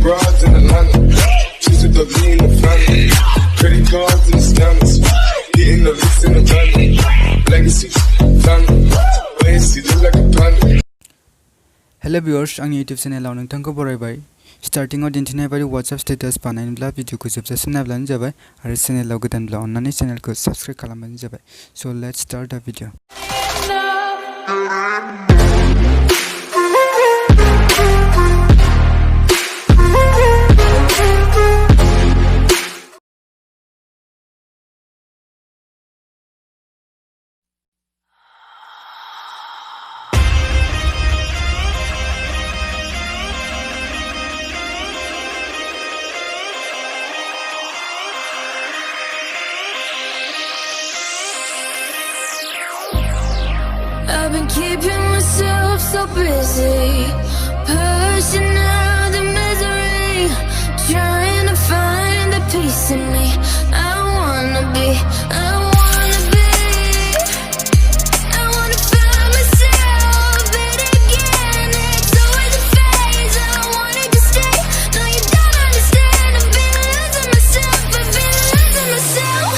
broads in Atlanta. Just with the lean in the family. Credit cards and the scammers. Hitting the licks in the van. Legacy, family. Wait, see, look like a panda. Hello viewers, ang YouTube channel law nang tangko borai bai. Starting out internet by WhatsApp status panain bla video ko subscribe na blan jabai. Ar channel law gudan bla onnani channel ko subscribe kalamban jabai. So let's start the video. I've been keeping myself so busy, pushing out the misery, trying to find the peace in me. I wanna be I wanna find myself, but again, it's always a phase. I wanted to stay, no you don't understand. I've been losing myself, I've been losing myself.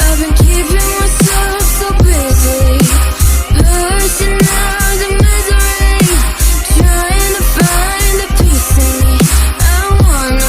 I've been keeping myself so busy, pushing out the misery, trying to find the peace in me. I wanna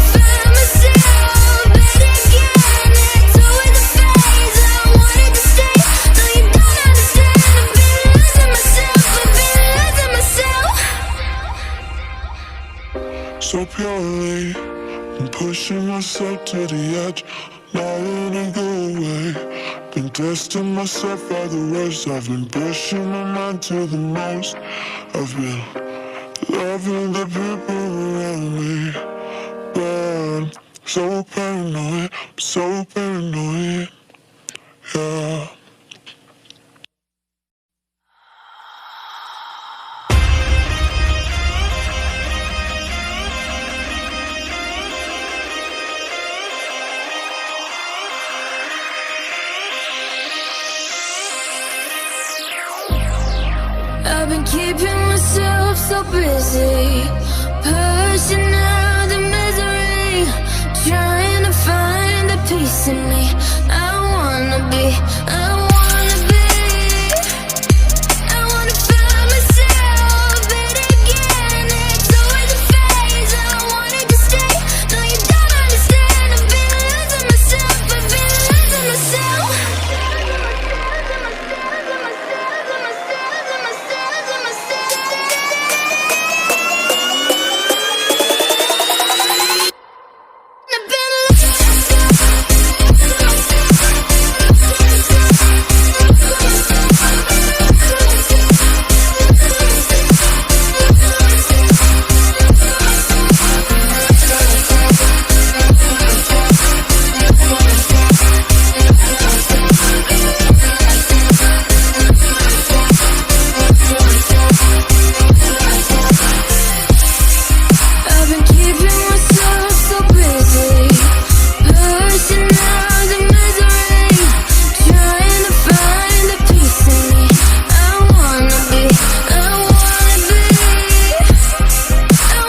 find myself, but again, it's always a phase. I wanted to stay, no you don't understand. I've been losing myself, I've been losing myself. So purely, I'm pushing myself to the edge, not letting go away. Been testing myself by the worst. I've been pushing my mind to the most. I've been loving the people around me, but I'm so paranoid, yeah. I've been keeping myself so busy, pushing out the misery, trying to find the peace in me. I wanna be find myself, but again, it's always a phase. I wanted to stay, no, you don't understand. I've been losing myself, I've been losing myself. I've been keeping myself so busy, pushing out the misery, trying to find the peace in me. I wanna be, I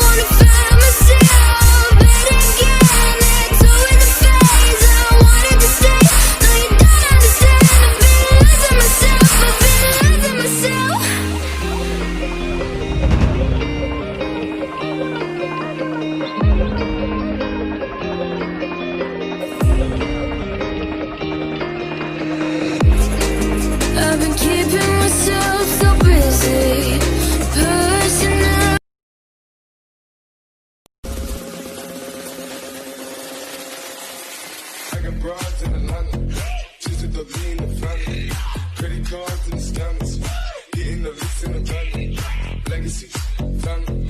wanna find myself, but again, it's always a phase. I wanted to stay, no, you don't understand. I've been losing myself, I've been losing myself. I've been keeping myself so busy, pushing out. I got broads in Atlanta, just at the lean the family. Credit cards and the scammers, hitting the licks in the van. Legacy, family.